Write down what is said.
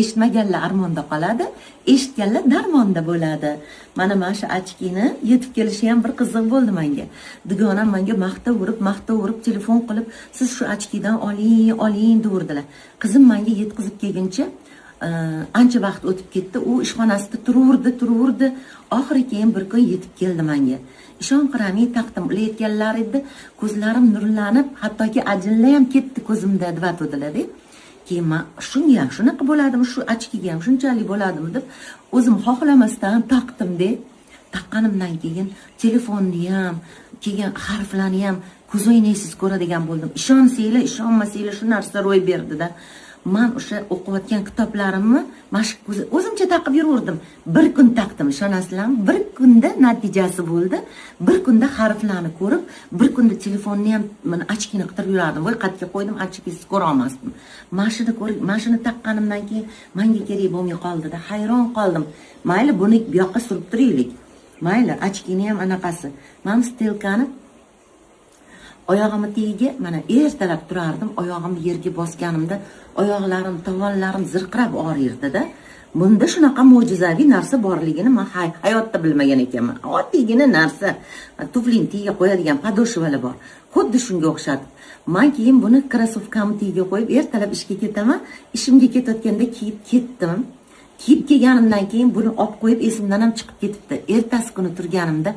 eshitmaganlar armonda qoladi, eshitganlar darmonda bo'ladi. Mana shu ochkini yetib kelishi ham bir qiziq bo'ldi menga. Dugonam menga maqtov urib telefon qilib, siz shu ochkidan oling devordilar. Qizim menga yetkazib kelguncha ancha vaqt o'tib ketdi. U ishxonasida turaverdi. Oxiri keyin bir kun yetib keldi menga. Ishon qiramay taqdim ulayotganlar edi. Ko'zlarim nurlanib, hattoki ajinlar ham ketdi ko'zimda deb aytdilar. Keyin men shunga ham shunaqa bo'ladimi, shu ochkiga ham shunchalik bo'ladimi deb o'zim xohlamasdan taqdim-da. Taqqanimdan keyin telefonni ham, keyin harflarni ham ko'z o'ynaysiz ko'radigan bo'ldim. Ishonsanglar, ishonmasanglar shu narsa ro'y berdi-da. Men o'sha o'qiyotgan kitoblarimni mashq o'zimcha taqib yuraverdim. Bir kun taqdim, ishonasizlarmi? Bir kunda natijasi bo'ldi. Bir kunda harflarni ko'rib, bir kunda telefonni ham mana ochkini qidirib yurardim. Voy qatga qo'ydim, ochkisiz ko'ra olmasdim. Mashina taqqanimdan keyin menga kerak bo'lmay qoldi-da. Hayron qoldim. Mayli buni bu yoqqa surib turaylik. Mayli ochkini ham anaqasi. Men stelkani oyog'imni tagiga mana ertalab turardim, oyog'imni yerga bosganimda oyoqlarim, tovonlarim zirqirab og'rirdi-da. Bunda shunaqa mo'jizaviy narsa borligini men hayotda bilmagan ekanman. Oddiygina narsa. Tufling tagiga qo'yadigan podoshvalar bor. Xuddi shunga o'xshadi. Men keyin buni krossovkamni tagiga qo'yib ertalab ishga ketaman. Ishimga ketayotganda kiyib ketdim. Kiyib kelganimdan keyin buni olib qo'yib esimdan ham chiqib ketibdi. Ertasi kuni turganimda